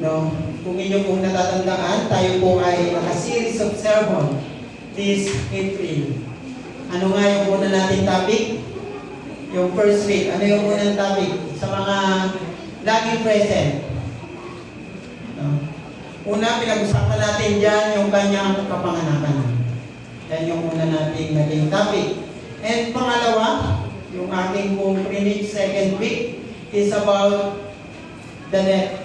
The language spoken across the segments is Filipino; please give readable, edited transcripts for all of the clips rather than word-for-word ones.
No? Kung inyo pong natatandaan, tayo po ay naka-series of sermon this April. Ano nga yung una nating topic? Yung first week. Ano yung unang topic? Sa mga laging present. No? Una, pinag-usapan natin dyan yung kanyang kapanganakan. Yan yung una nating naging topic. And pangalawa, yung aking pong preach second week is about the death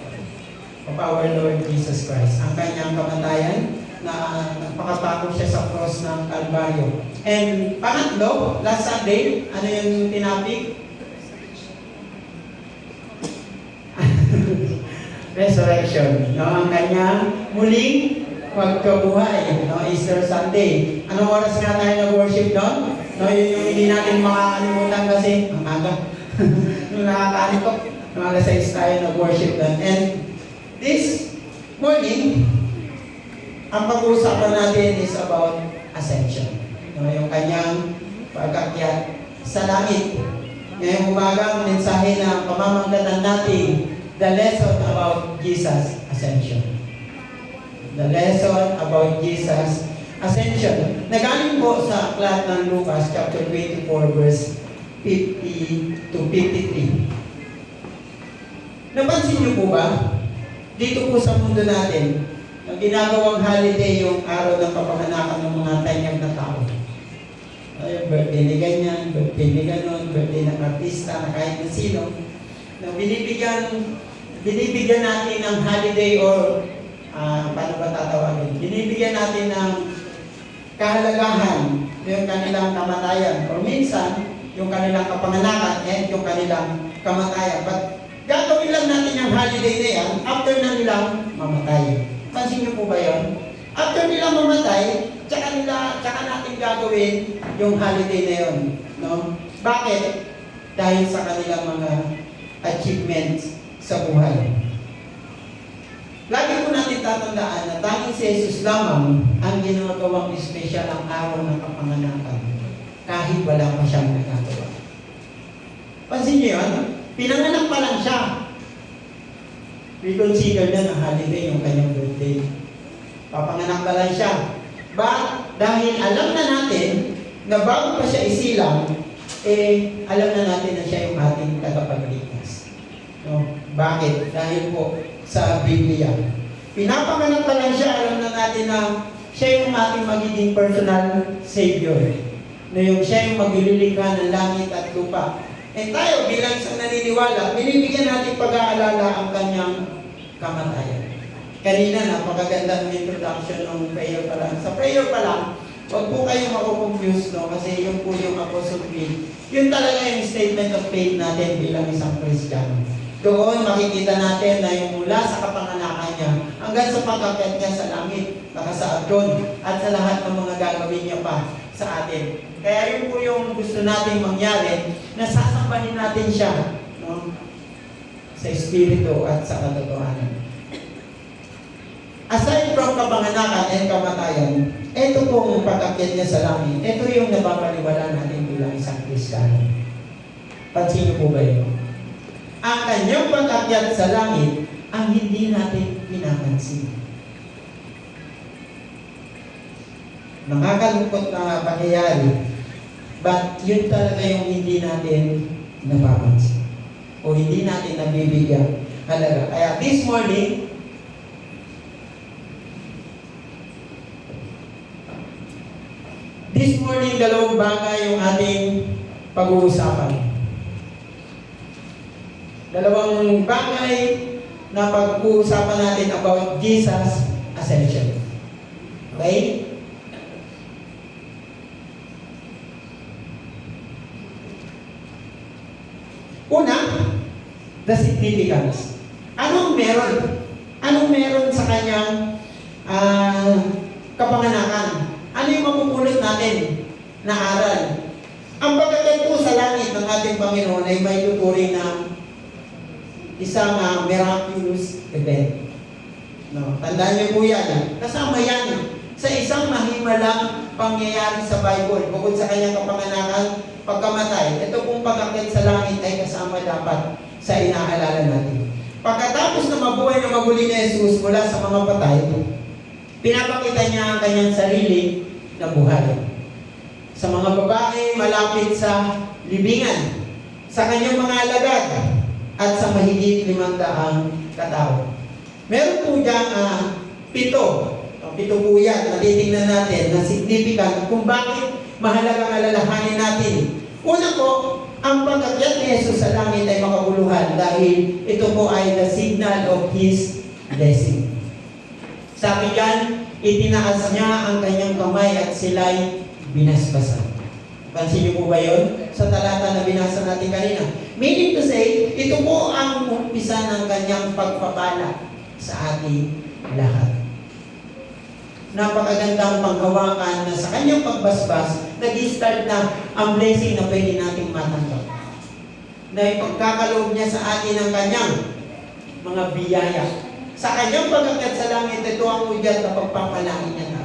of our Lord Jesus Christ. Ang kanyang kamatayan na nagpakapako siya sa cross ng Calvario. And pangatlo, last Sunday, ano yung tinapik? Resurrection. No, ang kanyang muling pagkabuhay. No, Easter Sunday. Anong oras nga tayo nag-worship doon? No, yun yung hindi natin makakalimutan kasi ang aga. Nung nakakaantok, ng alas 6 tayo nag-worship doon. And this morning, ang pag-uusapan natin is about ascension. No, yung kanyang pag-akyat sa langit. Ngayong umaga, ang mensahe na pamamagatan natin, the lesson about Jesus' ascension. The lesson about Jesus' ascension. Nagaling po sa aklat ng Lucas chapter 24 verse 50 to 53. Napansin niyo po ba? Dito po sa mundo natin, ang ginagawang holiday yung araw ng kapanganakan ng mga tanyag na tao. Ay, birthday ni ganyan, birthday ni ganon, birthday ng artista na kahit na sino, na binibigyan natin ng holiday or paano ba tatawagin? Binibigyan natin ng kahalagahan yung kanilang kamatayan or minsan yung kanilang kapanganakan and yung kanilang kamatayan. But gagawin lang natin yung holiday na yan after na nilang mamatay. Pansin niyo po ba yun? After nilang mamatay, tsaka natin gagawin yung holiday na yun. No? Bakit? Dahil sa kanilang mga achievements sa buhay. Lagi po natin tatandaan na tanging si Jesus lamang ang ginagawang espesyal ang araw ng kapanganakan kahit wala pa siyang nagagawa. Pansin niyo yun? Pinanganak pa lang siya. We consider na ng holiday yung kanyang birthday. Papanganak pa lang siya. But dahil alam na natin na bago pa siya isilang, alam na natin na siya yung ating tagapagligtas. No? Bakit? Dahil po sa Biblia. Pinapanganak pa lang siya, alam na natin na siya yung ating magiging personal Savior. Na yung siya yung maglililikha ng langit at lupa. And tayo bilang isang naniniwala, binibigyan natin pag-aalala ang kanyang kamatayan. Kanina, napakaganda ng introduction ng prayer pa lang. Sa prayer pa lang, huwag po kayong makukonfuse, no? Kasi yun po yung Apostle Creed. Yun talaga yung statement of faith natin bilang isang Kristiyano. Doon makikita natin na yung mula sa kapanganakan niya hanggang sa pagkakit niya sa langit, nakasaad doon, at sa lahat ng mga gagawin niya pa sa atin. Kaya yun po yung gusto natin mangyari, na sasambahin natin siya, no? Sa Espiritu at sa katotohanan. Aside from kapanganakan and kamatayan, ito pong pag-akyat niya sa langit, ito yung napapaliwala natin bilang isang Kristiyano. Pansin niyo po ba yun? Ang kanyang pag-akyat sa langit ang hindi natin pinapansin. Nakakalungkot na pangyayari, but yun talaga yung hindi natin napapansin o hindi natin nabibigyan halaga. Kaya this morning, dalawang bagay yung ating pag-uusapan. Dalawang bagay na pag-uusapan natin about Jesus' ascension. Okay? Una, the significance. Anong meron? Anong meron sa kanyang kapanganakan? Ano yung mapupulot natin na aral? Ang pagkagat po sa langit ng ating Panginoon ay may tuturing na isang miraculous event. No, tandaan niyo po yan. Kasama yan sa isang mahimalang pangyayari sa Bible. Bukod sa kanyang kapanganakan, pagkamatay, ito pong pag-akyat sa langit ay kasama dapat sa inaalala natin. Pagkatapos na mabuhay na maguli ni Jesus mula sa mga patay, pinapakita niya ang kanyang sarili na buhay. Sa mga babae malapit sa libingan, sa kanyang mga alagad, at sa mahigit 500 katao. Meron po diyang pito po yan, natitingnan natin na significant kung bakit mahalagang alalahanin natin. Una po, ang pag-akyat ni Jesus sa langit ay makabuluhan dahil ito po ay the signal of His blessing. Sabi diyan, itinaas niya ang kanyang kamay at sila'y binasbasan. Pansin niyo po ba yun? Sa talata na binasa natin kanina. Meaning to say, ito po ang umpisa ng kanyang pagpapala sa ating lahat. Napakagandang panghawakan na sa kanyang pagbasbas, nag-start na ang blessing na pwede nating matanggap. Na ipagkakaloob niya sa atin ang kanyang mga biyaya. Sa kanyang pag-akyat sa langit, ito ang udyat na pagpapalain niya na.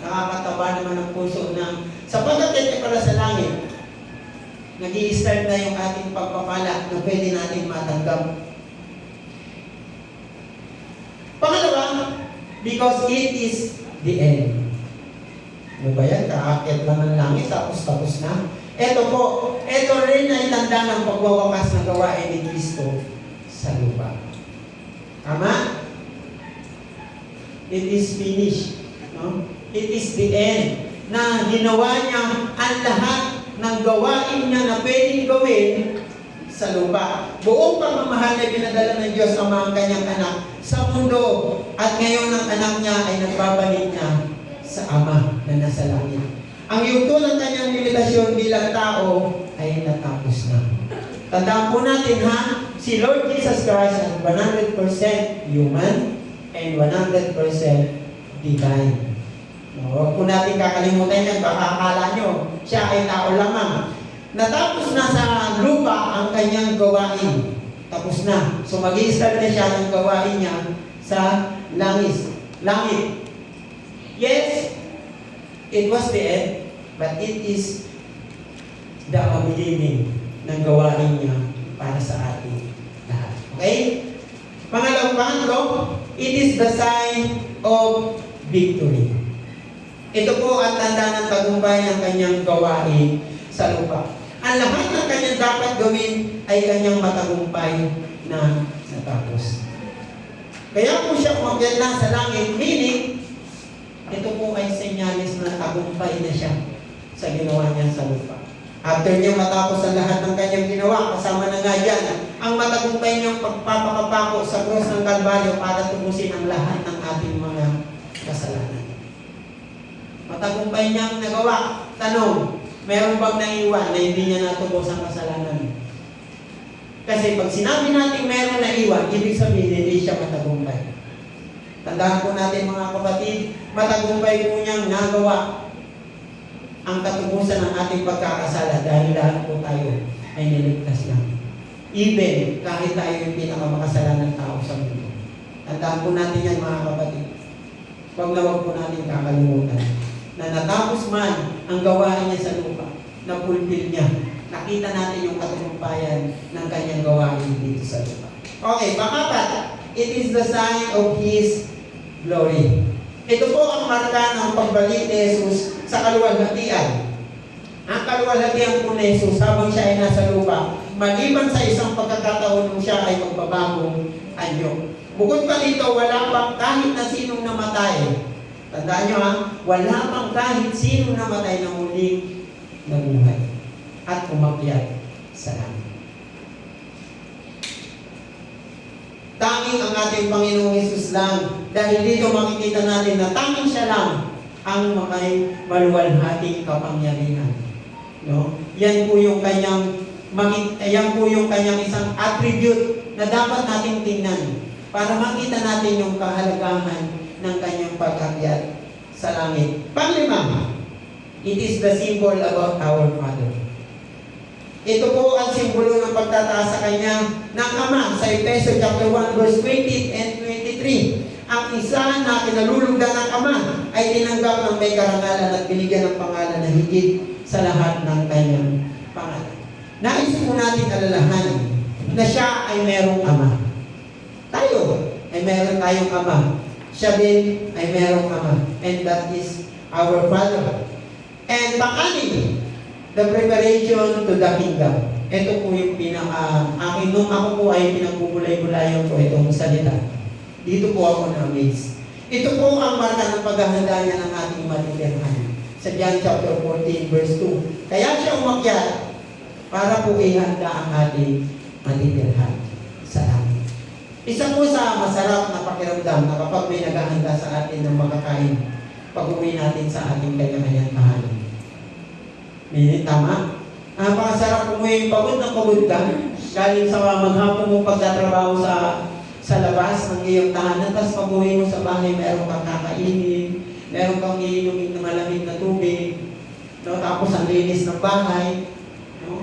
Nakakataba naman ang puso na sa pag-akyat niya pala sa langit, nag-i-start na yung ating pagpapala na pwede nating matanggap. Pangalawa, because it is the end. Ano ba yan? Kaakyat lang ng langit, tapos na. Ito po, ito rin ay tanda ng pagwawakas na gawain ni Kristo sa lupa. Tama? It is finished. No? It is the end. Na ginawa niya ang lahat ng gawain niya na pwedeng gawin sa lupa. Buong pagmamahal na pinadala ng Diyos Ama ang kanyang anak sa mundo. At ngayon ang anak niya ay nagbabalik na sa Ama na nasa langit. Ang yugto ng kanyang limitasyon bilang tao ay natapos na. Tandaan po natin si Lord Jesus Christ ay 100% human and 100% divine. Huwag po natin kakalimutan yan, baka akala nyo siya ay tao lamang. Natapos na sa lupa ang kanyang gawain. Tapos na. So mag-i-start na siya ng gawain niya sa langit. Yes, it was the end, but it is the beginning ng gawain niya para sa ating lahat. Okay? Pangatlo, it is the sign of victory. Ito po ang tanda ng tagumpay ng kanyang gawain sa lupa. Ang lahat ng kanyang dapat gawin ay kanyang matagumpay na natapos. Kaya po siya umakyat na sa langit, meaning, ito po ay senyalis na tagumpay na siya sa ginawa niya sa lupa. After niya matapos ang lahat ng kanyang ginawa, kasama na nga yan, ang matagumpay niyang pagpapakapako sa krus ng Kalbaryo para tubusin ang lahat ng ating mga kasalanan. Matagumpay niyang nagawa. Tanong, meron bang naiwan na hindi niya natubos ang kasalanan? Kasi pag sinabi natin meron naiwan, ibig sabihin hindi siya matagumpay. Tandaan po natin mga kapatid, matagumpay po niyang nagawa ang katubusan ng ating pagkakasala dahil lahat po tayo ay niligtas lang. Even kahit tayo yung pinakamakasalanan tao sa mundo. Tandaan po natin yan mga kapatid. Huwag na huwag po natin kakalimutan na natapos man ang gawain niya sa lupa, na fulfill niya. Nakita natin yung katagumpayan ng kanyang gawain dito sa lupa. Okay, pangapat, it is the sign of His glory. Ito po ang marka ng pagbalik ni Jesus sa kaluwalhatian. Ang kaluwalhatian po ni Jesus habang siya ay nasa lupa, maliban sa isang pagkakataon nung siya ay magbabagong anyo. Bukod pa dito, wala pang kahit na sinong namatay. Tandaan nyo wala pang kahit sinong namatay na muling nabuhay at umakyat sa langit. Tanging ang ating Panginoong Hesus lang, dahil dito makikita natin na tanging siya lang ang may maluwalhating kapangyarihan. No? Yan po yung kanyang isang attribute na dapat nating tingnan para makita natin yung kahalagahan ng kanyang pag-akyat sa langit. Panglima, it is the symbol about our Father. Ito po ang simbolo ng pagtataas sa kanya ng Ama sa Efeso chapter 1 verse 20 and 23. Ang isa na kinalulugdan ng Ama ay tinanggap ng may karangalan at binigyan ng pangalan na higit sa lahat ng kanyang pangalan. Nais po natin alalahanin na siya ay merong ama. Tayo ay meron tayong ama. Siya din ay merong ama. And that is our Father. And pang-anim, the preparation to the kingdom. Ito po yung akin nung ako po ay pinagbubulay-bulayan ko itong salita. Dito po ako na-amaze. Ito po ang marka ng paghahanda niya ng ating matitirhan. Sa John chapter 14 verse 2. Kaya siya umakyat para po ihanda ang ating matitirhan sa langit. Isa po sa masarap na pakiramdam na kapag may naghahanda sa atin ng makakain, pag-uwi natin sa ating kanya-kanyang tahanan. Tama? Napakasarap umuwi, pagod na pagod ka. Galing sa maghapon mo pagtatrabaho sa labas ng iyong tahanan, tapos pag-uwi mo sa bahay, meron kang kakainin, meron kang iinumin na malamig na tubig, no? Tapos ang linis ng bahay, no?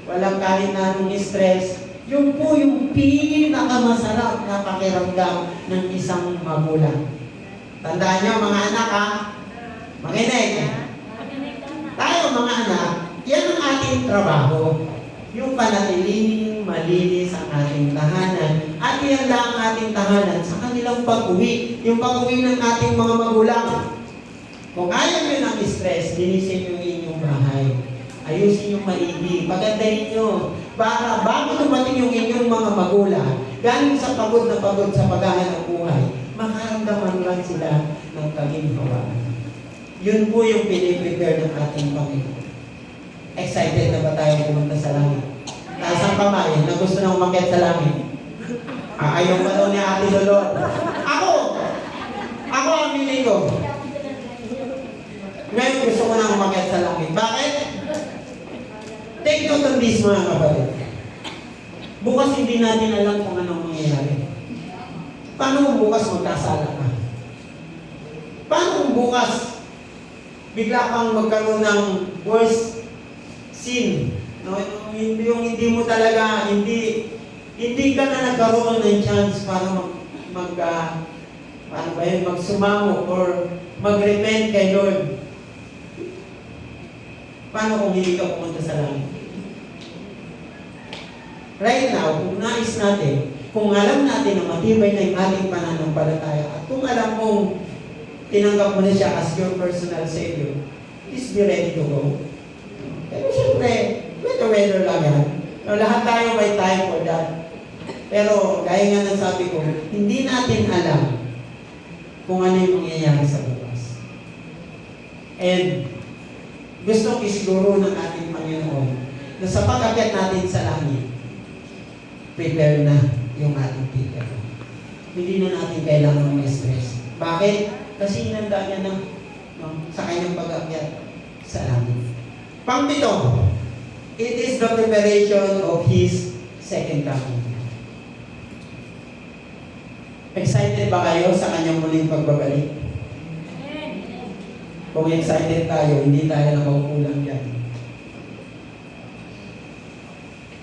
Walang kahit na anong stress. Yun po yung pinakamasarap na pakiramdam ng isang magulang. Tandaan nyo mga anak ha, makinig. Tayo mga anak, yan ang ating trabaho. Yung panatiling malinis ang ating tahanan at ihanda ang ating tahanan sa kanilang pag-uwi. Yung pag-uwi ng ating mga magulang. Kung ayaw nyo ng stress, linisin yung inyong bahay. Ayusin yung maigi. Pagandahin nyo. Para bago dumating yung inyong mga magulang, galing sa pagod na pagod sa paghahanap buhay, makaramdaman lang sila ng kaginhawaan. Yun po yung piniprepare ng ating Panginoon. Excited na ba tayo pumunta sa langit? Taas ang kamay na gusto na umakyat sa langit. Ayaw pa daw ni Ate Lolo. Ako ang pili ko. Ngayon gusto ko na umakyat sa langit. Bakit? Take note of this mga kapatid. Bukas hindi natin alam kung anong mangyayari. Paano kung bukas magkasala ka? Paano kung bukas bigla kang magkaroon ng worst sin? No? Yung hindi mo talaga, hindi ka na nagkaroon ng chance para magsumamo or mag-repent kay Lord. Paano kung hindi ka pumunta sa langit? Right now, kung nais natin, kung alam natin na matibay na yung ating pananampalataya, at kung alam mong tinanggap mo na siya as your personal Savior, please be ready to go. Pero syempre, weather lang yan. Lahat tayo may time for that. Pero, gaya nga ng sabi ko, hindi natin alam kung ano yung mangyayari sa bukas. And, gusto kong isiguro ng ating Panginoon na sa pag-akyat natin sa langit, prepare na yung ating ticket. Hindi na natin kailangan mag-stress. Bakit? Kasi inanda niya na sa kanyang pag-akyat sa langit. Pang-pito, it is the preparation of His second coming. Excited ba kayo sa kanyang muling pagbabalik? Kung excited tayo, hindi tayo nakaukulang dyan.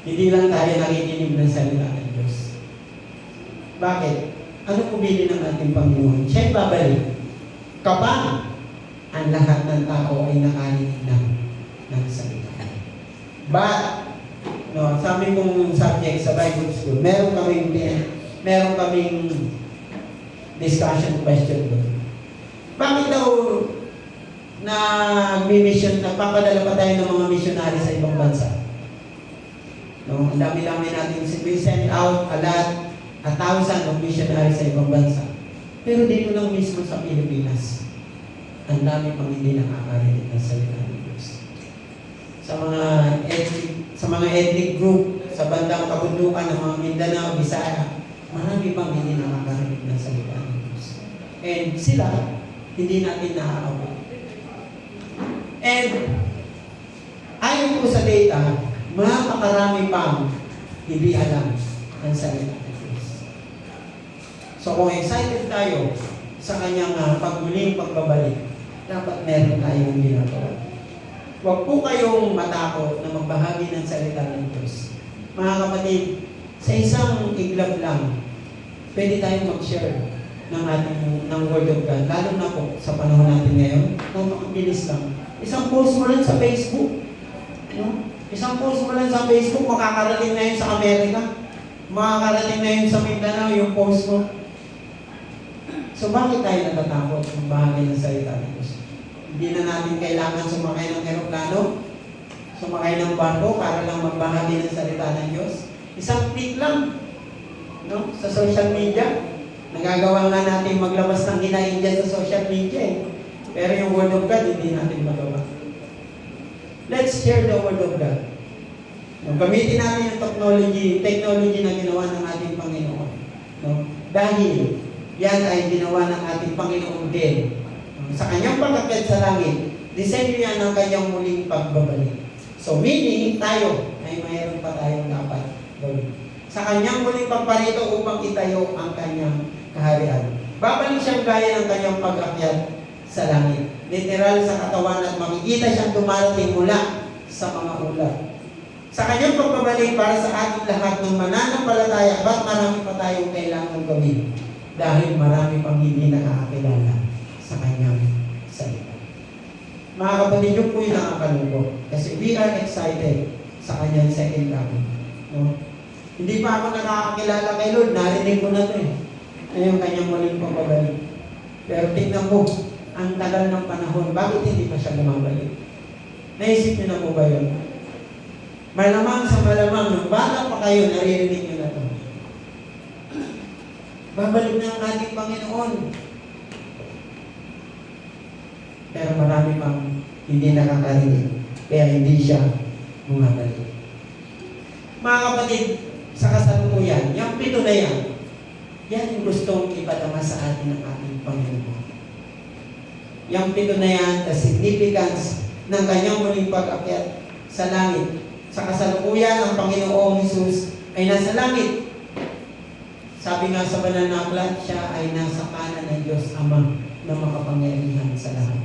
Hindi lang tayo nakikinig ng salita ng Diyos. Bakit? Ano pumili ng ating Panginoon? Siya'y babalik kapag ang lahat ng tao ay nakarinig ng salita. But, sa aming kong subject sa Bible School, meron kaming discussion question doon. Bakit daw nagpapadala pa tayo ng mga missionary sa ibang bansa? Ang dami-dami natin, we send out 1,000 of missionaries sa ibang bansa. Pero dito lang mismo sa Pilipinas, ang dami pang hindi nakakarinig ng salita ng Diyos. Sa mga ethnic group, sa bandang kabundukan ng mga Mindanao, Bisaya, marami pang hindi nakakarinig ng salita ng Diyos. And sila, hindi natin nakakabot. And ayon po sa data, makakarami pang hindi alam ang salita ng Diyos. So kung excited tayo sa kanyang pagmuling pagbabalik, dapat meron tayong ginagawa. Huwag po kayong matakot na magbahagi ng salita ng Diyos. Mga kapatid, sa isang iglap lang, pwede tayong mag-share ng Word of God. Lalo na po sa panahon natin ngayon, napakabilis lang. Isang post mo lang sa Facebook, Isang post mo lang sa Facebook, makakarating na yun sa Amerika. Makakarating na yun sa Mindanao, yung post mo. So bakit tayo natatakot ng bahagi ng salita ng Diyos? Hindi na natin kailangan sumakay ng eroplano, sumakay ng barko para lang magbahagi ng salita ng Diyos. Isang click lang, no? Sa social media. Nagagawa nga natin maglabas ng hinaing dyan sa social media eh. Pero yung Word of God, hindi natin magawa. Let's share the Word of God. Gamitin natin yung technology na ginawa ng ating Panginoon. No? Dahil yan ay ginawa ng ating Panginoon din. Sa kanyang pagkakit sa langit, disenyo yan ang kanyang muling pagbabalik. So meaning, tayo ay mayroon pa tayong dapat gawin. Sa kanyang muling pagparito upang itayo ang kanyang kaharian. Babalik siyang gaya ng kanyang pag-akyat sa langit. Literal sa katawan at makikita siyang dumarating mula sa mga ulap. Sa kanyang pagbabalik para sa ating lahat ng mananampalataya, ba't marami pa tayong kailangan gawin? Dahil marami pang hindi nakakakilala sa kanyang salita. Mga kapatid, yun po yung nakakalungkot. Kasi we are excited sa kanyang second coming. No? Hindi pa ako nakakakilala kay Lord, narinig ko na ito eh. Yung kanyang muling pagbabalik. Pero tingnan mo, ang tagal ng panahon, bakit hindi pa siya bumabalik? Naisip niyo na po ba yun? Malamang sa malamang, nung bata pa kayo, naririnig niyo na ito. Babalik na ang ating Panginoon. Pero marami pang hindi nakakarinig. Kaya hindi siya bumabalik. Mga kapatid, sa kasalukuyan, yung pito na yan yung gustong ipadama sa atin ng ating Panginoon. Yung pito na yan, the significance ng kanyang muling pag-akyat sa langit. Sa kasalukuyan, ang Panginoong Jesus ay nasa langit. Sabi nga sa banal na aklat, siya ay nasa kanan ng Diyos Ama na makapangyarihan sa lahat.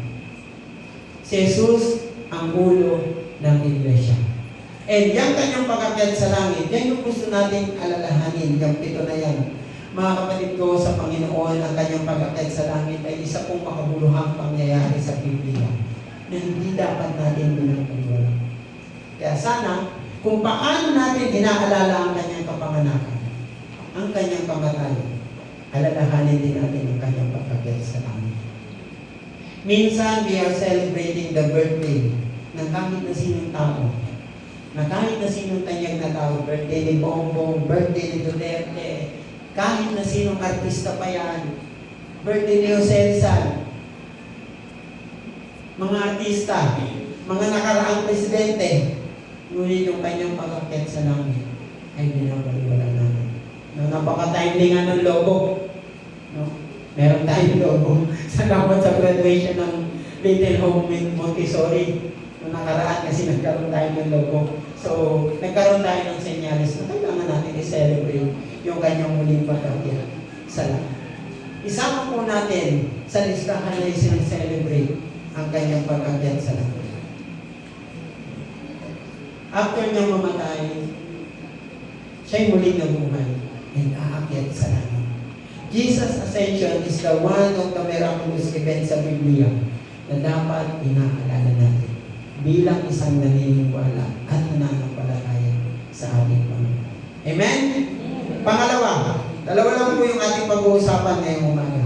Si Jesus ang ulo ng Iglesia. And yung kanyang pag-akyat sa langit, yan yung gusto natin alalahanin, yung pito na yan. Mga kapatid ko sa Panginoon, ang kanyang pag-akyat sa langit ay isa pong makabuluhang pangyayari sa Biblia na hindi dapat natin pinagpaniwala. Kaya sana, kung paano natin inaalala ang kanyang kapanganakan, ang kanyang kamatayan, alalahanin din natin ang kanyang pag-akyat sa langit. Minsan, we are celebrating the birthday ng kahit na sinong tao. Na kahit na sinong tanyag na tao, birthday ni Bongbong, birthday ni Duterte, kahit na sinong artista pa yan, birthday ni Jose Rizal, mga artista, mga nakaraang presidente, ngunit yung kanyang pag-akyat sa langit ay binabaliwala natin. Napaka-timely nga ng logo. No? Meron tayong logo. Salamat sa graduation ng Little Home Montessori. Noong nakaraan kasi nagkaroon tayo ng logo. So, nagkaroon tayo ng senyales na kailangan natin i-celebrate yung kanyang muling pag-akyat sa langit. Isama po natin sa listahan na i-celebrate ang kanyang pag-akyat sa langit. After niyang mamatay, siya'y muling nabuhay and aakyat sa langit. Jesus' ascension is the one of the miraculous events sa Biblia na dapat inaalala natin bilang isang naniniwala at nananampalataya sa ating Panginoon. Amen? Pangalawa, dalawa lang po yung ating pag-uusapan ngayong umaga.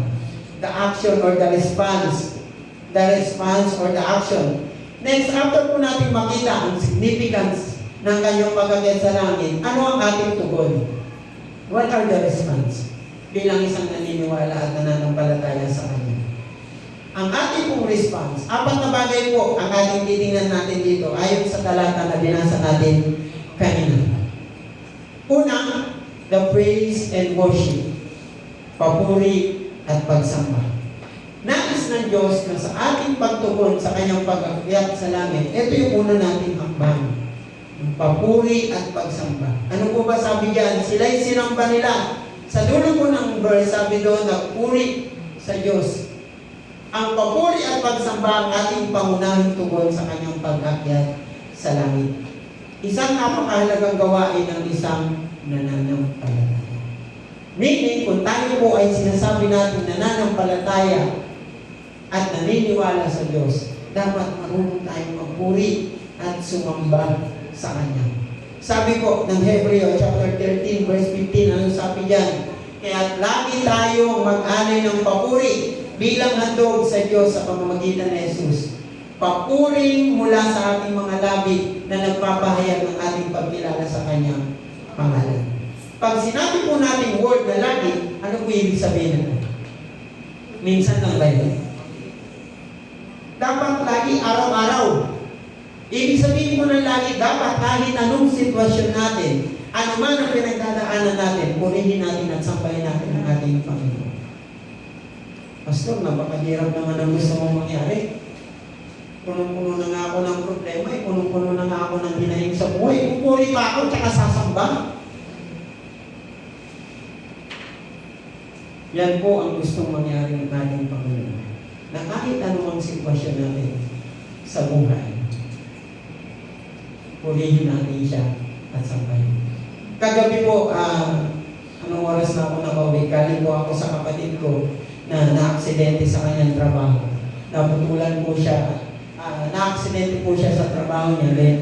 The action or the response. The response or the action. Next, after po natin makita ang significance ng kanyang pag-akyat sa langit, ano ang ating tugon? What are the response? Bilang isang naniniwala at nananampalataya sa Kanya. Ang ating pong response, apat na bagay po ang ating titingnan natin dito ayon sa talata na binasa natin kanina. Una, the praise and worship. Papuri at pagsamba. Nais ng Diyos na sa ating pagtugon sa Kanyang pag-akyat sa langit, ito yung una nating hakbang. Yung papuri at pagsamba. Ano po ba sabi diyan? Sila'y sinamba nila. Sa dulo po ng verse, sabi doon, nagpuri sa Diyos. Ang papuri at pagsamba ang ating pangunahing tugon sa Kanyang pag-akyat sa langit. Isang napakahalagang gawain ng isang nananampalataya. Meaning, kung tayo po ay sinasabi natin nananampalataya at naniniwala sa Diyos, dapat marunong tayong magpuri at sumamba sa Kanya. Sabi po ng Hebreo chapter 13 verse 15, ano sabi diyan? Kaya lagi tayong mag-alay ng papuri bilang handog sa Diyos sa pamamagitan ni Jesus. Papuring mula sa ating mga labi na nagpapahayag ng ating pagkilala sa Kanyang pangalan. Pag sinabi po natin word na lagi, ano po ibig sabihin nito? Minsan lang ba yun? Dapat lagi, araw-araw. Ibig sabihin mo ng lagi, dapat kahit anong sitwasyon natin, ano man ang pinagdadaanan natin, purihin natin at sampayin natin ang ating Panginoon. Pastor, napakahirap naman ang gusto mong mangyari. Punong-puno na nga ako ng problema, punong-puno na nga ako ng hinaing sa buhay. Pupuri pa ako, tsaka sasamba. Yan po ang gustong mangyari ng ating Panginoon. Na kahit anumang sitwasyon natin sa buhay, purihin natin siya at sambahin. Kagabi po, anong oras na ako nakauwi? Galing po ako sa kapatid ko na na-aksidente sa kanyang trabaho. Naputulan po siya, na-aksidente po siya sa trabaho niya. Then,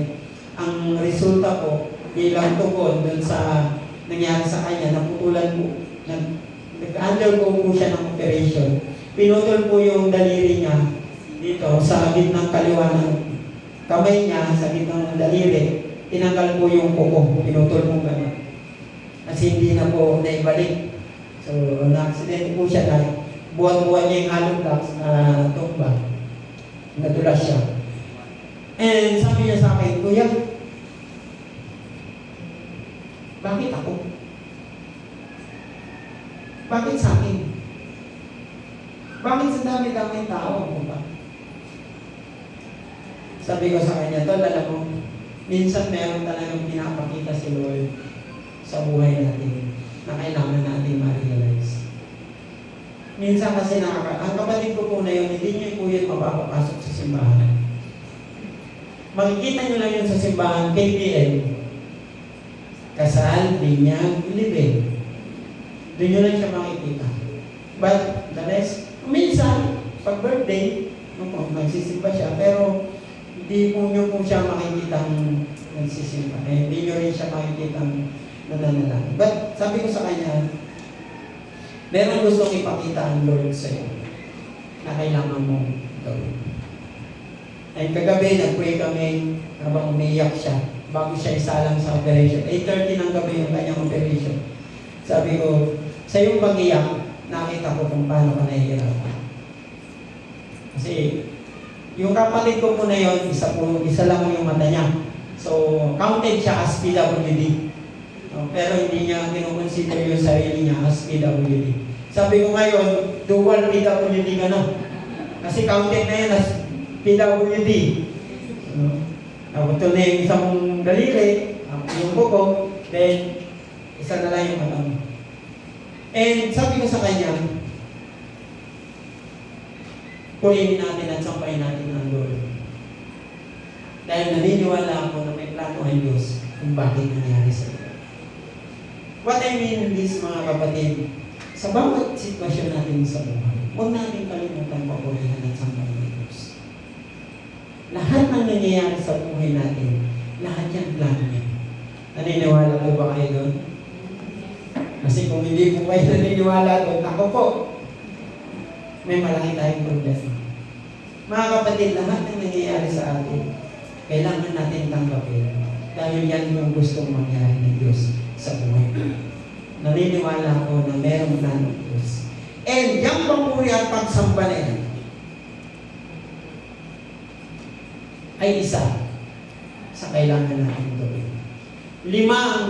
ang resulta po, bilang tugon dun sa nangyari sa kanya, naputulan po, nag-undergo po siya ng operation. Pinutol po yung daliri niya dito sa gitnang kaliwa ng kamay niya, sa gitnang daliri. Tinanggal po yung kuko, pinutol po gano'n. Kasi hindi na po naibalik. So, na-accident po siya na buwan-buwan niya yung hollow blocks na tumba. Nadulas siya. And sabi niya sa akin, Kuya, bakit ako? Bakit sa akin? Bakit sa dami-daming tao ako ba? Sabi ko sa kanya, Tol, alam mo, minsan meron talagang pinapakita si Lord sa buhay natin na kailangan natin ma-realize. Minsan kasi ang kapatid ko po na yun, hindi niyo po yun mapapapasok sa simbahan. Makikita niyo lang yun sa simbahan, KPL. Kasal, binyag, libing. Doon nyo lang siya makikita. But the rest, minsan, pag birthday, nagsisimba siya, pero hindi po nyo po siya makikita nagsisimba. Hindi nyo rin siya makikita nananalangin. But sabi ko sa kanya, meron gustong ipakita ang Lord sa iyo na kailangan mo gawin. Ay kagabi, nag-pray kami habang umiiyak siya bago siya isalang sa operation. 8:30 ng gabi yung kanyang operation. Sabi ko, sa iyong pag-iyak, nakita ko kung paano ka nahihirapan. Kasi yung kapatid ko po na yun, isa lang yung mata niya. So, counted siya as PWD. Pero hindi niya kinukonsider yung sarili niya as PWD. Sabi ko ngayon, dual PWD ka na. Kasi counted na yan as PWD. Ito na yung isang daliri, yung buko, then isa na lang yung mata mo. And sabi ko sa kanya, purihin natin at sampayin natin ang Lord. Dahil naniniwala ako na may plano ang Diyos kung bakit nangyari sa iyo. What I mean is, mga kapatid, sa bawat sitwasyon natin sa buhay, huwag natin kalimutan papurihan at sampayin ng Diyos. Lahat ng nangyayari sa buhay natin, lahat yan plano niya. Naniniwala po ba kayo doon? Kasi kung hindi po kayo naniniwala doon, ako po, may malaki tayong problema. Mga kapatid, lahat ng nangyayari sa atin, kailangan natin tanggapin. Dahil yan yung gustong mangyari ng Diyos sa buhay. Naniniwala ako na merong plano ng Diyos. And yung papuri at pagsamba na yan, ay isa sa kailangan natin gawin. 5 ang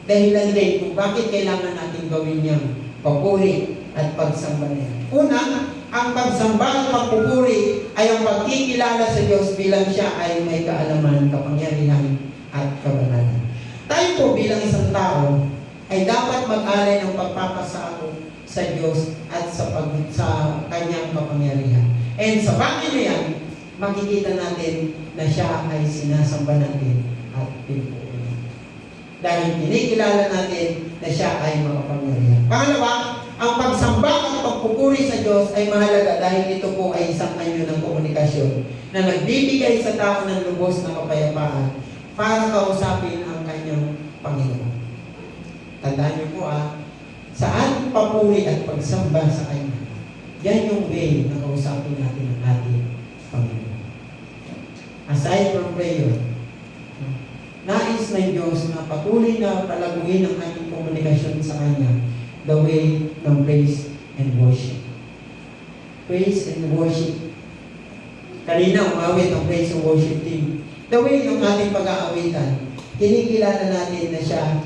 dahilan din kung bakit kailangan natin gawin yung papuri at pagsamba na yan. Una, ang pagsamba at pagpupuri ay ang pagkikilala sa Diyos bilang siya ay may kaalaman, kapangyarihan at kabanalan. Tayo po bilang isang tao ay dapat mag-alay ng pagpapasako sa Diyos at sa kanyang kapangyarihan. And sa bagay na yan, makikita natin na siya ay sinasamba natin at pinupuri. Dahil kinikilala natin na siya ay makapangyarihan. Pangalawa, ang pagsamba at pagpupuri sa Diyos ay mahalaga dahil ito po ay isang anyo ng komunikasyon na nagbibigay sa tao ng lubos na kapayapaan para kausapin ang kanyang Panginoon. Tandaan niyo po sa ating papuri at pagsamba sa Kanya, yan yung way na kausapin natin ang ating Panginoon. Aside from prayer, nais ng Diyos na patuloy na palaguin ang ating komunikasyon sa Kanya, the way ng praise and worship. Praise and worship. Kanina umawit ang praise and worship team. The way ng ating pag-aawitan, kinikilala natin na siya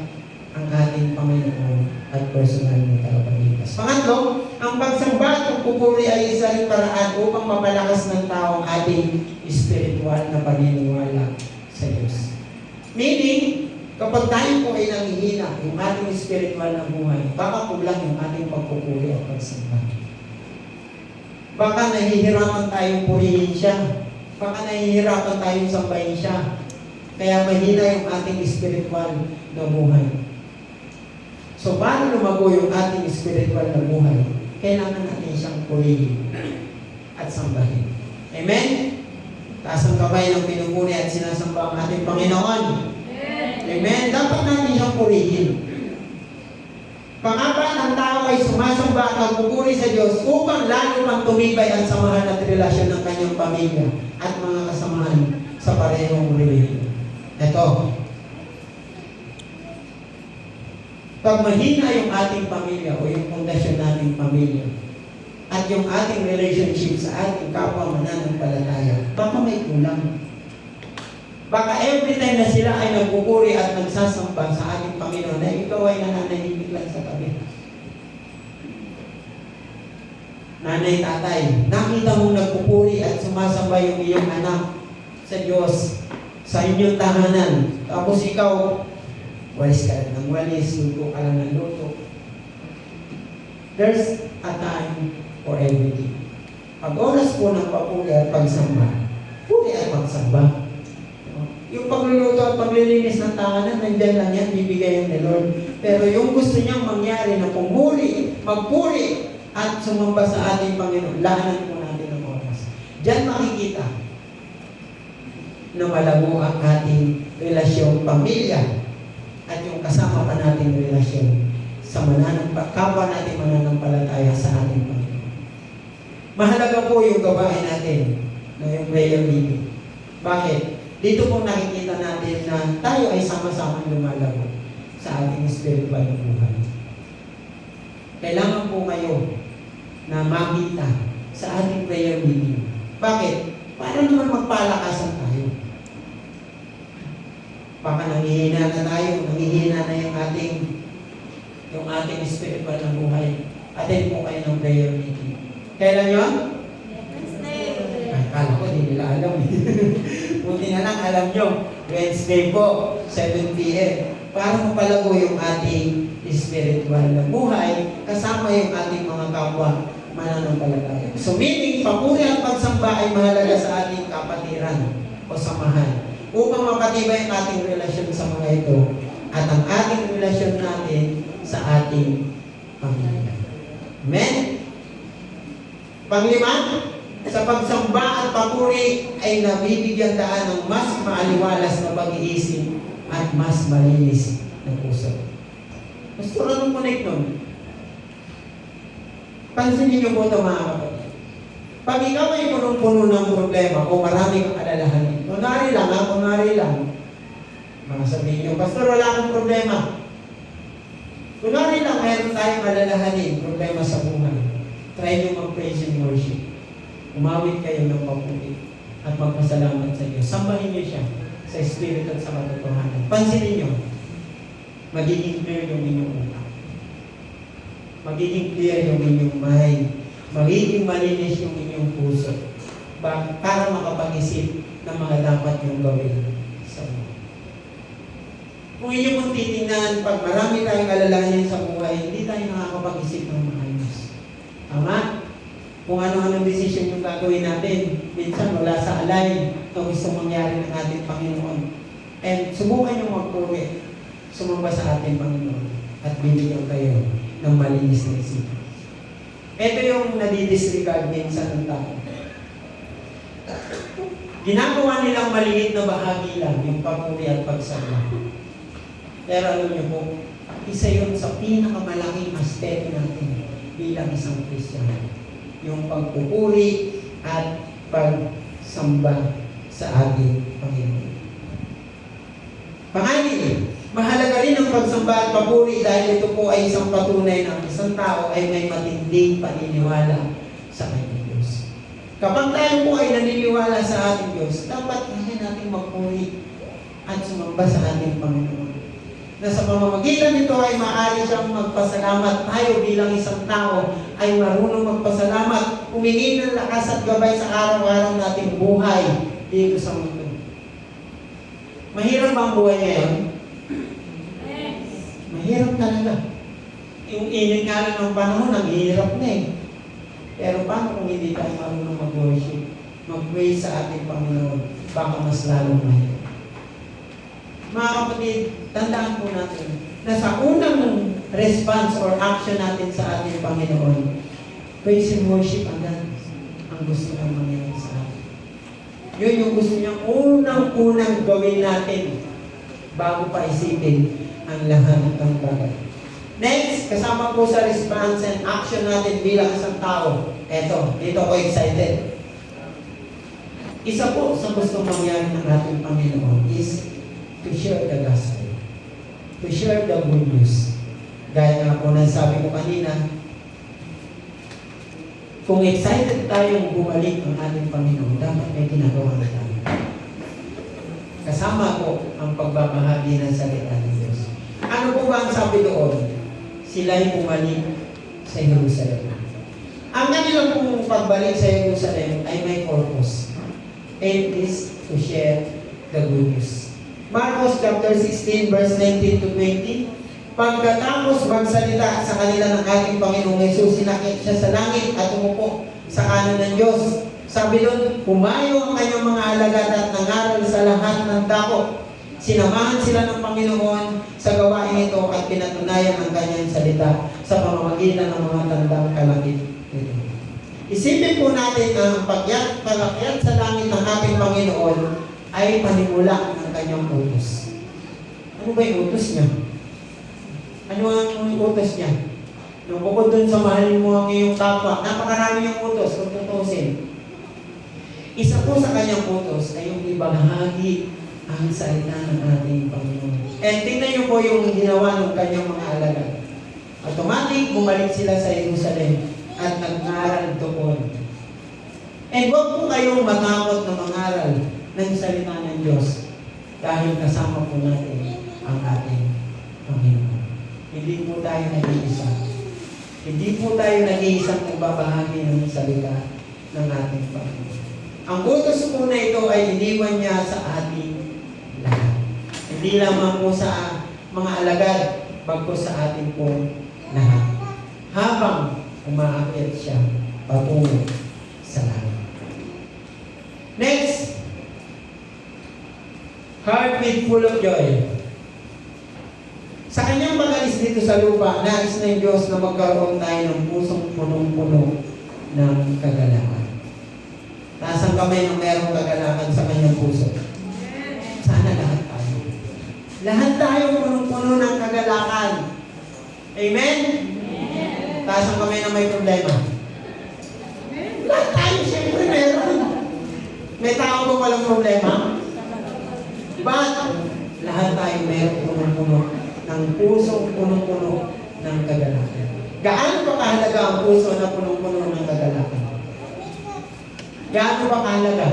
ang ating Panginoon at personal na tagapagligtas. Pangatlo, ang pagsamba at pagpupuri ay isa ring paraan upang mapalakas ng tao ang ating spiritual na paniniwala sa Diyos. Meaning, kapag tayo po ay nanghihina, yung ating spiritual na buhay, baka kulang yung ating pagpupuri at pagsamba. Baka nahihirapan tayong purihin siya. Baka nahihirapan tayong sambahin siya. Kaya mahina yung ating spiritual na buhay. So, paano lumago yung ating spiritual na buhay? Kailangan natin siyang purihin at sambahin. Amen? Taas ang kamay ng pinupuri at sinasamba ang ating Panginoon. Amen? Dapat natin siyang purihin. Pangapat, ang tao ay sumasamba at nagpupuri sa Diyos upang lalo pang tumibay ang samahan at relasyon ng kanyang pamilya at mga kasamahan sa parehong relihiyon. Ito, pag mahina yung ating pamilya o yung pundasyon nating pamilya at yung ating relationship sa ating kapwa mananampalataya, baka may kulang. Baka every time na sila ay nagpupuri at nagsasamba sa ating Panginoon, na ikaw ay nananahimik lang sa tabi. Nanay, tatay, nakita mong nagpupuri at sumasamba yung iyong anak sa Diyos, sa inyong tahanan. Tapos ikaw, walis ka lang ng walis, luto ka lang ng luto. There's a time for everything. Pag oras po ng papuri at pagsamba, puri at pagsamba. Yung pagluluto at paglilinis ng tahanan, nandyan lang yan, bibigay yan ni Lord. Pero yung gusto niyang mangyari na pumuri, magpuri, at sumamba sa ating Panginoon, lahanan po natin ang oras. Diyan makikita na malago ang ating relasyon pamilya at yung kasama pa nating relasyon sa kapwa natin mananampalataya sa ating Panginoon. Mahalaga po yung gawain natin na yung prayer meeting. Bakit? Dito po nakikita natin na tayo ay sama-sama lumalago sa ating spiritual na buhay. Kailangan po kayo na makita sa ating prayer meeting. Bakit? Para naman magpalakasan tayo. Baka nanghihina na tayo, nanghihina na yung ating spiritual na buhay. Attend po kayo ng prayer meeting. Kailan yun? Wednesday. Ay, kala ko, hindi nila alam. Buti na lang, alam nyo. Wednesday po, 7 p.m. Para mapalago yung ating spiritual na buhay, kasama yung ating mga kapwa mananampalataya. So meaning, papuri at pagsamba ay mahalaga sa ating kapatiran o samahan upang mapatibay ang ating relasyon sa mga ito at ang ating relasyon natin sa ating pamilya. Amen? Panglima, sa pagsamba at papuri ay nabibigyan daan ng mas maaliwalas na pag-iisip at mas malinis na puso. Pastor, anong connect nun? Pansinin niyo po ito mga kapatid. Pag ikaw ay punong-puno ng problema o marami kang alalahanin, kunwari lang, mga sabihin niyo, Pastor, wala akong problema. Kunwari lang, mayroon tayong alalahanin, problema sa buhay. Try niyo mag-praise and worship. Umawit kayo ng papuri at magpasalamat sa Diyos. Sambahin niyo siya sa Espiritu at sa katotohanan. Pansinin niyo, magiging clear yung inyong utak. Magiging clear yung inyong mind. Magiging malinis yung inyong puso. Para makapag-isip ng mga dapat yung gawin sa buhay. Kung inyo pong titingnan, pag marami tayong alalahanin sa buhay, hindi tayo nakakapag-isip ng maayos. Tama? Kung ano-anong desisyon yung gagawin natin, minsan wala sa alay na gusto mangyari ng ating Panginoon. And subukan yung magpuri, sumamba sa ating Panginoon at bibigyan kayo ng malinis na isipan. Ito yung nadidisregard minsan ng tao. Ginagawa nilang maliit na bahagi lang, yung papuri at pagsamba. Pero alam niyo po, isa yun sa pinakamalaking aspeto natin bilang isang Kristiyano. Yung pagpupuri at pagsamba sa ating Panginoon. Panganin, mahalaga rin ang pagsamba at papuri dahil ito po ay isang patunay ng isang tao ay may matinding paniniwala sa kanyang Diyos. Kapag tayo po ay naniniwala sa ating Diyos, dapat kaya natin magpuri at sumamba sa ating Panginoon. Na sa pamamagitan nito ay maaari siyang magpasalamat. Tayo bilang isang tao ay marunong magpasalamat, humingi ng lakas at gabay sa araw-araw nating buhay dito sa mundo. Mahirap ba ang buhay ngayon? Mahirap talaga. Yung init nga lang ng panahon, ang hirap na eh. Pero paano kung hindi tayo marunong mag-worship? Mag-praise sa ating Panginoon, baka mas lalong mahirap. Mga kapatid, tandaan po natin na sa unang response or action natin sa ating Panginoon, praise and worship agad ang gusto niyang mangyari sa atin. Yun yung gusto niyang unang-unang gawin natin bago pa isipin ang lahat ng bagay. Next, kasama po sa response and action natin bilang isang tao. Eto, dito ako excited. Isa po sa gusto mangyari ng ating Panginoon is to share the gospel. To share the good news. Gaya nga po na sabi ko kanina, kung excited tayong bumalik ang ating Panginoon, dapat may ginagawa na tayo. Kasama po ang pagbabahagi ng salita ng Diyos. Ano po ba ang sabi doon? Sila'y bumalik sa Jerusalem. Ang kanilang pong pagbalik sa Jerusalem ay may purpose. And is to share the good news. Marcos chapter 16 verse 19 to 20. Pagkatapos magsalita sa kanila ng ating Panginoong Yesus, sinakit siya sa langit at umupo sa kanan ng Diyos. Sabi doon, pumayo ang kanyang mga alagad at nangaral sa lahat ng dako. Sinamahan sila ng Panginoon sa gawain ito at pinatunayan ang kanyang salita sa pamamagitan ng mga tandang kalakip nito. Isipin po natin na ang pag-akyat sa langit ng ating Panginoon ay panimula ng kanyang utos. Ano ba yung utos niya? Ano ang utos niya? Nung bukod dun sa mahalin mo ang iyong kapwa, napakarami yung utos kung tutusin. Isa po sa kanyang utos ay yung ibahagi ang salita ng ating Panginoon. And tingnan niyo po yung ginawa ng kanyang mga alagad. Automatic, bumalik sila sa Jerusalem at nag-aral doon. And huwag po kayong matakot na mangaral ng salita ng Diyos dahil kasama po natin ang ating Panginoon. Hindi po tayo nag-iisa. Hindi po tayo nag-iisang nagbabahagi ng salita ng ating Panginoon. Ang utos po na ito ay iniwan niya sa ating lahat. Hindi lamang po sa mga alagad, bagkus sa ating po lahat. Habang umaakyat siya patungo sa langit. Next, heart with full of joy. Sa kanyang pag-alis dito sa lupa, nais ng Diyos na magkaroon tayo ng pusong punong-puno ng kagalakan. Taas ang kamay ng merong kagalakan sa kanyang puso. Sana lahat tayo. Lahat tayo punong-puno ng kagalakan. Amen? Taas ang kamay na may problema. Lahat tayo, siyempre meron. May tao ba walang problema? But, lahat tayo meron punong-puno ng pusong punong-puno ng kagalakan. Gaano ba kahalaga ang puso na punong-puno ng kagalakan? Gaano ba kahalaga?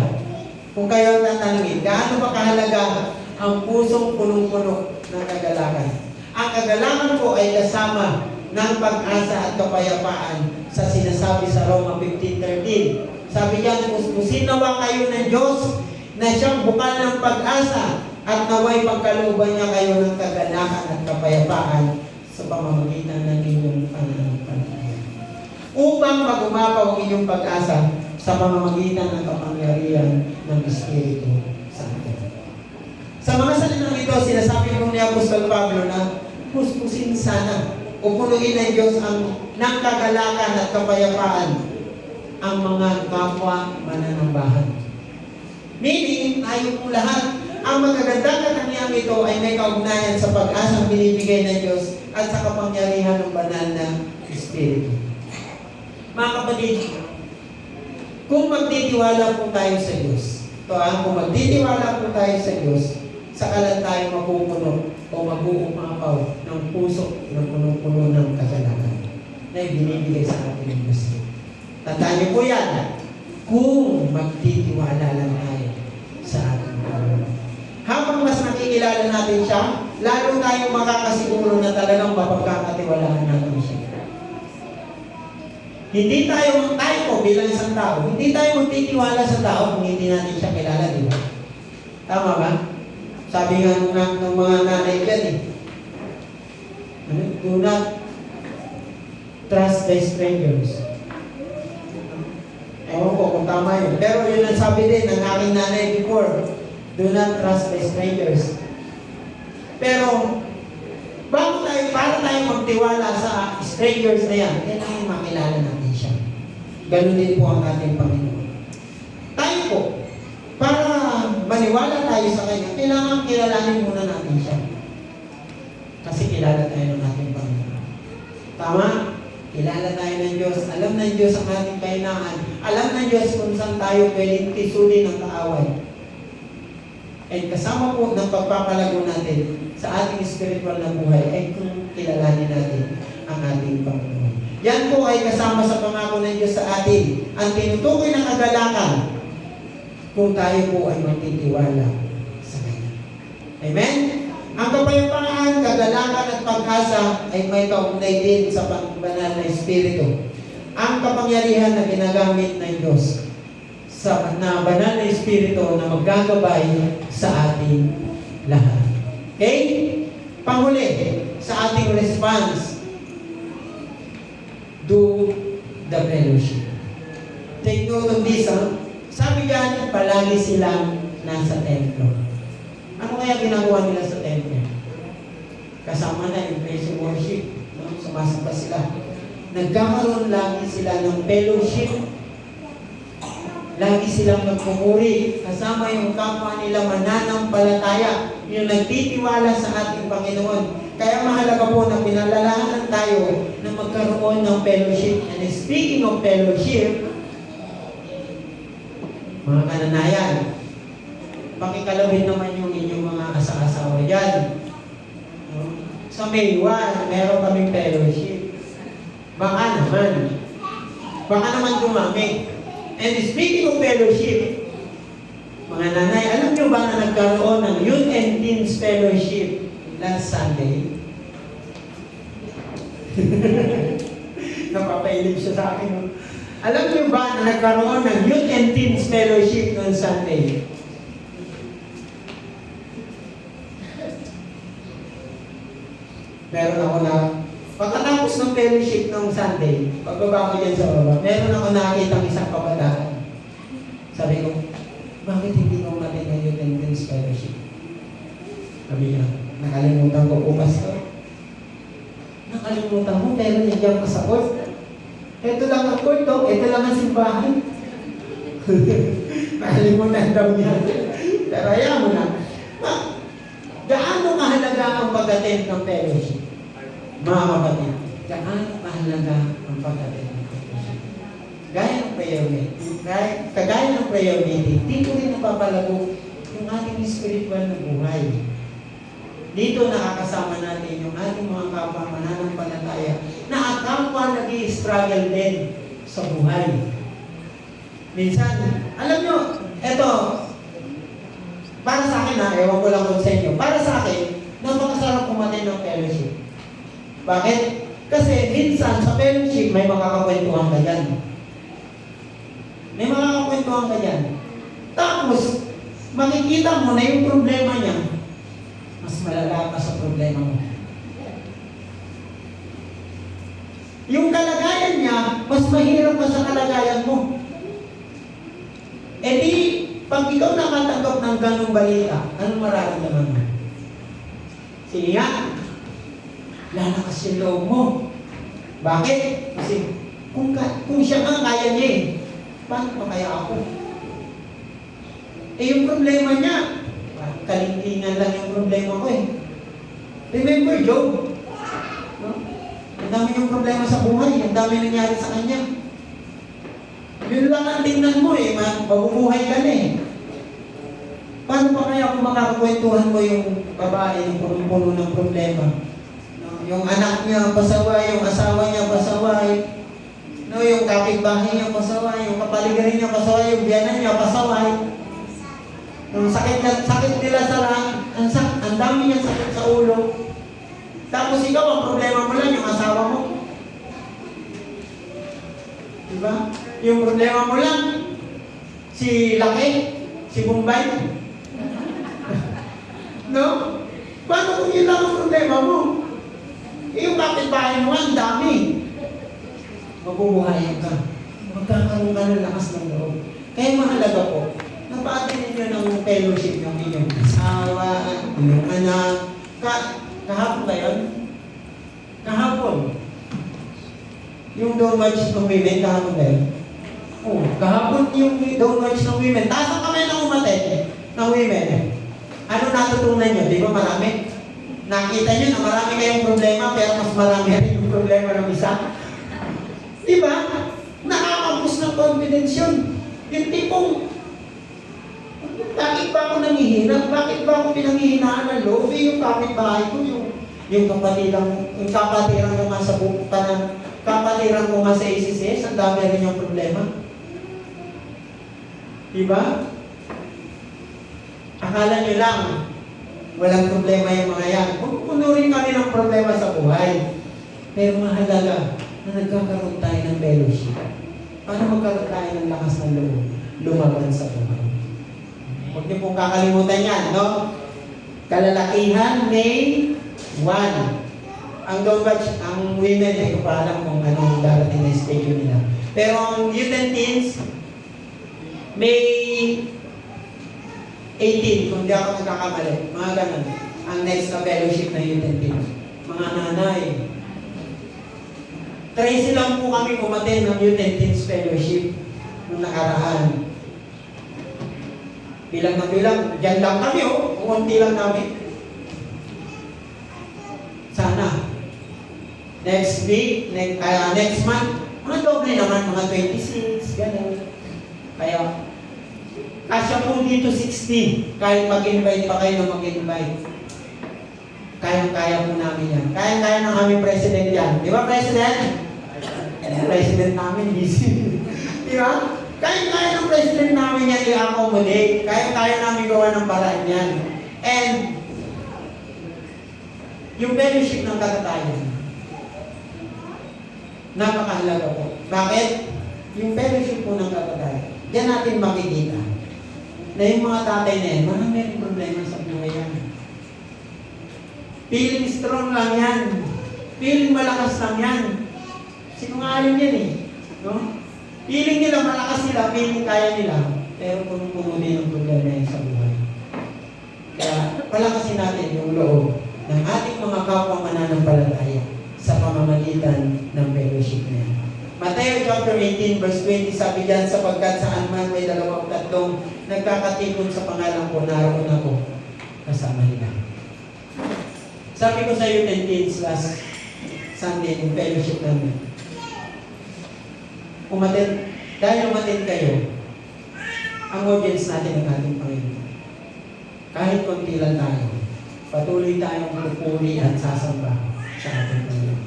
Kung kayo tatanungin, gaano ba kahalaga ang pusong punong-puno ng kagalakan? Ang kagalakan po ay kasama ng pag-asa at kapayapaan sa sinasabi sa Roma 15:13. Sabi diyan, puspusin nawa kayo ng Diyos na siyang bukal ng pag-asa at naway pagkalooban niya kayo ng kagalakan at kapayapaan sa pamamagitan ng inyong pananampalataya. Upang magumapaw ang inyong pag-asa sa pamamagitan ng kapangyarihan ng Espiritu Santo. Sa mga salitang ito, sinasabi ko ni Apostol Pablo na puspusin sana o punuin ng Diyos ng kagalakan at kapayapaan ang mga kapwa mananambahan. Meaning, tayo po lahat, ang magagandang katangiang ito ay may kaugnayan sa pag-asang binibigay ng Diyos at sa kapangyarihan ng banal na Espiritu. Mga kapatid, kung magtitiwala po tayo sa Diyos, kung magtitiwala po tayo sa Diyos, saka lang tayo mapupuno o mag-uumapaw ng puso na punong-puno ng kasalanan na ibinibigay sa atin ng Diyos. Tandaan niyo po yan, kung magtitiwala lang tayo sa ating Panginoon. Habang mas nakikilala natin siya, lalo tayong makakasiguro na talagang mapagkakatiwalaan natin siya. Hindi tayo po bilang isang tao, hindi tayo magtitiwala sa tao kung hindi natin siya kilala, di ba? Tama ba? Sabi nga ng mga nanay yan do not trust the strangers. Ewan ko kung tama yun. Pero yun ang sabi din ng aking nanay before, do not trust the strangers. Pero, para tayo magtiwala sa strangers na yan, kailangan makilala natin siya. Ganun din po ang ating Panginoon. Tayo po, para maniwala tayo sa Kanya, kailangan kilalanin muna natin siya. Kasi kilala tayo ng ating Panginoon. Tama? Kilala tayo ng Diyos. Alam ng Diyos ang ating kahinaan. Alam ng Diyos kung saan tayo pwedeng tisulin ng kaaway. And kasama po ng pagpapalago natin sa ating spiritual na buhay ay kung kilalanin natin ang ating Panginoon. Yan po ay kasama sa pangako ng Diyos sa atin. Ang tinutukoy ng kagalakan kung tayo po ay magtitiwala sa Kanya. Amen? Ang kapayapaan, kagalakan at pag-asa ay may kaugnay din sa banal na Espiritu. Ang kapangyarihan na ginagamit ng Diyos sa banal na Espiritu na maggagabay sa ating lahat. Okay? Panghuli, sa ating response, do the fellowship. Take note of this, Sabi dyan, palagi silang nasa templo. Ano kaya ginagawa nila sa templo? Kasama na yung praise and worship. Sumasamba sila. Nagkakaroon lagi sila ng fellowship. Lagi silang nagpumuri. Kasama yung kapwa nila mananampalataya. Yung nagtitiwala sa ating Panginoon. Kaya mahalaga po na pinalalahanan tayo na magkaroon ng fellowship. And speaking of fellowship, mga kananayan, pakikalawin naman yung inyong mga asa-asawa dyan. Sa May 1, meron kaming fellowship. Baka naman dumami. And speaking of fellowship, mga nanay, alam nyo ba na nagkaroon ng Youth and Teens Fellowship last Sunday? Napapailip siya sa akin. Alam nyo ba na nagkaroon ng Youth and Teens Fellowship noong Sunday? Meron ako na, pagkatapos ng fellowship noong Sunday, pagbaba ko dyan sa baba, meron ako nakakita ng isang kabataan. Sabi ko, bakit hindi ko natin ng Youth and Teens Fellowship? Sabi niya, nakalimutan ko po, Pastor. Nakalimutan mo, pero nandiyan ka sa court. Ito lang ang court, ito lang ang simbahan. Nakalimutan daw niya. Pero ayaw mo na. Gaano kahalaga ang pag-attend ng fellowship? Mga kapatid, gaano kahalaga ang pag-attend ng fellowship? Gaya ng prayer meeting, kagaya ng prayer meeting, dito rin napapalago yung ating spiritual na buhay. Dito nakakasama natin yung ating mga kapwa mananampalataya na kapwa nag-i-struggle din sa buhay. Minsan, alam nyo, eto, para sa akin ewan ko lang kung sa inyo, para sa akin, napakasarap kumatin ng fellowship. Bakit? Kasi minsan sa fellowship, may makakakwentuhan ka dyan. May makakakwentuhan ka dyan. Tapos, makikita mo na yung problema niya, mas malala pa sa problema mo. Yung kalagayan niya, mas mahirap pa sa kalagayan mo. E di, pag ikaw nakatanggap ng ganong balita, anong mararamdaman mo? Sige nga, lalakas yung loob mo. Bakit? Kasi kung siya nga kaya niya paano pa kaya ako? yung problema niya, kalingkingan lang yung problema ko eh. Remember Job? No? Ang dami yung problema sa buhay, ang dami nangyari sa kanya. Yun lang ang tingnan mo eh, mabubuhay ka na eh. Paano pa kaya kung makakakwentuhan mo yung babae yung punong-puno ng problema? No? Yung anak niya pasaway, yung asawa niya pasaway, no, yung kapitbahay niya pasaway, yung kapaligiran niya pasaway, yung biyanan niya pasaway. Yung sakit nila sa ang dami niya sakit sa ulo. Tapos ikaw, ang problema mo lang yung asawa mo. Diba? Yung problema mo lang, si Laki, si Bombay. No? Paano kung yun lang ang problema mo? Yung kapitbahay mo, ang dami. Mabubuhayan ka. Magkakaroon ka ng lakas ng loob. Kaya mahalaga po, napaatin ninyo ng fellowship ng inyong asawa, inyong anak. Kahapon ba yun? Kahapon. Yung Don't March ng Women, kahapon ba yun? Oo, kahapon yung Don't March ng Women. Taas ang kamay ng umatid ng women. Ano natutunan nyo? Di ba marami? Nakita nyo na marami kayong problema, pero mas marami rin yung problema ng isa. Di ba? Nakakabus ng confidence yun. Yung tipong, bakit ba ako nanghihirap? Bakit ba ako pinanghihinaan ng loob? Yung kapitbahay ko, yung kapatiran ko nga sa kapatiran ko nga sa ACCS, ang dami rin yung problema. Diba? Akala nyo lang, walang problema yung mga yan. Puno rin kami ng problema sa buhay. Pero mahalaga na nagkakaroon tayo ng fellowship. Para magkaroon tayo ng lakas ng loob, lumaban sa buhay. Huwag niyo pong kakalimutan yan, no? Kalalakihan, May 1. Ang Don't March, ang women, hindi ko pa alam kung anong darating na schedule nila. Pero ang youth and teens, May 18, kung di ako nagkakamali, mga ganun. Ang next na fellowship na youth and teens. Mga nanay. 13 lang po kami umaten ng youth and teens fellowship nung nakaraan. Bilang na bilang, dyan lang kami kunti lang namin. Sana. Next week, next month, mga doble naman, mga 26, gano'n. Kaya, kasya po dito 60, kahit mag-invite pa kayo na mag-invite. Kayang-kaya po namin yan. Kayang-kaya ng aming president yan. Di ba, President? President namin, busy. Di ba? Kaya-kaya ng president namin yan i-accommodate. Kaya-kaya namin gawa ng paraan yan. And, yung fellowship ng katatayan, napakahalaga po. Bakit? Yung fellowship po ng katatayan, diyan natin makikita na yung mga tatay na yan, marami rin problema sa buhay yan. Feeling strong lang yan. Feeling malakas lang yan. Sinungaling yan eh. No? Feeling nila malakas nila, feeling kaya nila, pero punong-puno din ang problema yan sa buhay. Kaya palakasin natin yung loob ng ating mga kapwa mananampalataya sa pamamagitan ng fellowship na yan. Matthew chapter 18 verse 20, sabi diyan, sapagkat saan man may dalawa o tatlong nagkakatikon sa pangalan ko, naroon ako kasama nila. Sabi ko sa iyo 10 kids last Sunday, yung fellowship namin. Dahil umatin kayo, ang audience natin ng ating Panginoon. Kahit konti lang tayo, patuloy tayong pupuri at sasamba sa ating Panginoon.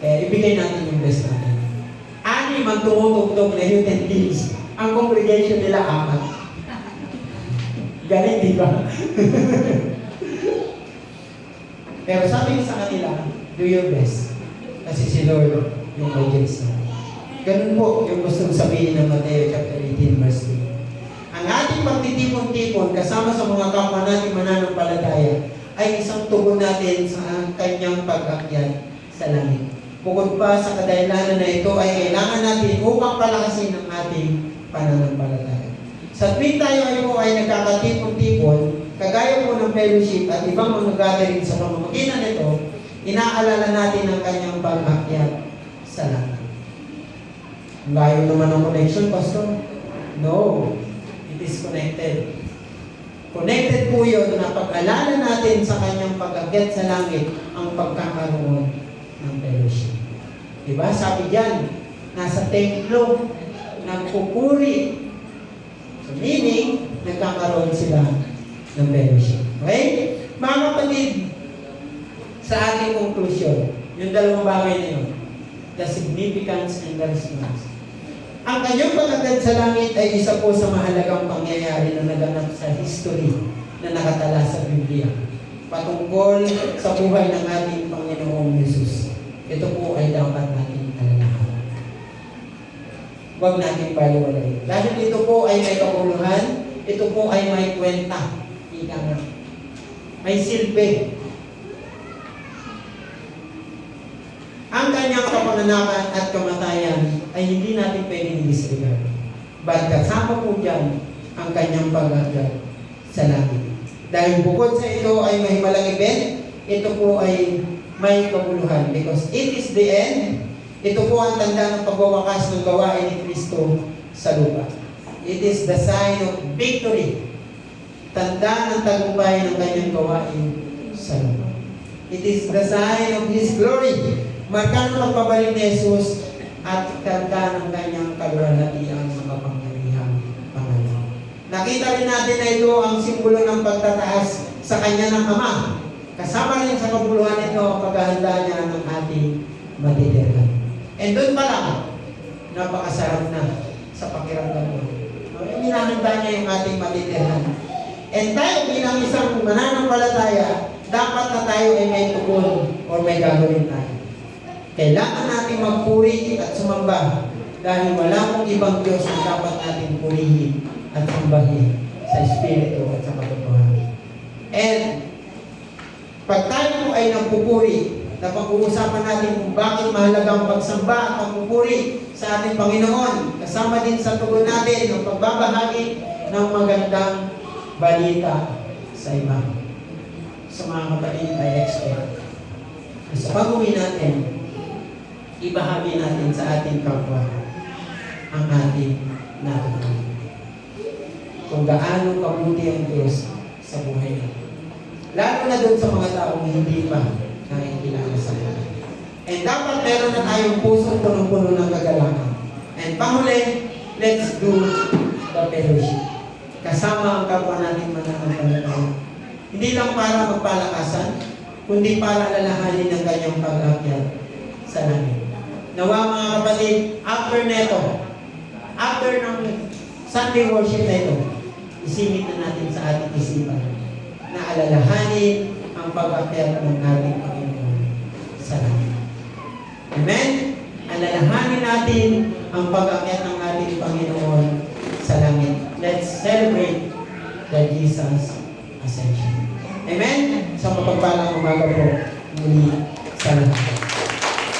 Kaya ibigay natin yung best natin. Anim ang tumutugtog na youth and teens. Ang congregation nila 4. Galing, di ba? Pero sabi ko sa kanila, do your best. Kasi si Lord yung audience natin. Ganun po yung gustong sabihin ng Matthew chapter 18 verse 2. Ang ating pagtitipon-tipon kasama sa mga kapwa nating mananampalataya ay isang tugon natin sa kanyang pag-akyat sa langit. Bukod pa sa kadahilanan na ito ay kailangan natin upang palakasin ang ating pananampalataya. Sa tuwing tayo ay nagkakatipon-tipon, kagaya po ng fellowship at ibang mga gathering sa pamamagitan nito, inaalala natin ang kanyang pag-akyat sa langit. Layo naman ang connection, Pastor. No. It is connected. Connected po yun na pag-alala natin sa kanyang pag-akyat sa langit ang pagkakaroon ng fellowship. Diba? Sabi diyan, nasa templo, nagpupuri. So meaning, nagkakaroon sila ng fellowship. Okay? Mga kapatid, sa ating conclusion, yung dalawang bagay na yun, the significance and the response. Ang kanyang pag-akyat sa langit ay isa po sa mahalagang pangyayari na naganap sa history na nakatala sa Biblia patungkol sa buhay ng ating Panginoong Yesus. Ito po ay dapat natin alalahanin. Huwag natin paliwalayin. Dahil ito po ay may kabuluhan, ito po ay may kwenta. Ika nga. May silbi. Ang kanyang kapanganakan at kamatayan ay hindi natin pwedeng disregard. But kasama po dyan ang kanyang pag-akyat sa langit. Dahil bukod sa ito ay may malang event, ito po ay may kabuluhan because it is the end. Ito po ang tanda ng pagwawakas ng gawain ni Kristo sa lupa. It is the sign of victory. Tanda ng tagumpay ng kanyang gawain sa lupa. It is the sign of His glory. Marka ng pagpabalik ni Jesus at tanda ng kanyang kaluwalhatian sa kapangyarihang Panginoon. Nakita rin natin na ito ang simbolo ng pagtataas sa kanya ng Ama. Kasama rin sa kabuluhan nito ang paghahanda niya ng ating matitirhan. And doon pa lang, napakasarap na sa pakiramdam mo. Hinahanda niya yung ating matitirhan. And tayo bilang isang mananampalataya, dapat na tayo ay may tugon o may gagawin tayo. Kailangan natin magpuri at sumamba dahil wala pong ibang Diyos na dapat natin purihin at sambahin sa Espiritu at sa katotohanan. And pag tayo po ay nagpupuri, na pag-uusapan natin kung bakit mahalagang pagsamba at pagpupuri sa ating Panginoon, kasama din sa tugon natin ang pagbabahagi ng magandang balita sa iba. Sa mga kapatid ay expert. Sa pag-uwi natin, ibahagi natin sa ating kapwa ang ating natutunan. Kung gaano kabuti ang Diyos sa buhay natin. Lalo na doon sa mga taong hindi pa nakikilala sa Kanya. And dapat meron na tayong pusong punong-puno ng kagalangan. And panghuli, let's do the fellowship. Kasama ang kapwa natin mananampalataya. Hindi lang para magpalakasan, kundi para lalahanin ang kanyang pag-akyat sa langit. Nawa mga kapatid, after neto, after ng Sunday worship na ito, isingit na natin sa ating isipan na alalahanin ang pag-akyat ng ating Panginoon sa langit. Amen? Alalahanin natin ang pag-akyat ng ating Panginoon sa langit. Let's celebrate the Jesus Ascension. Amen? Sa mapagpalang umaga po muli sa lahat.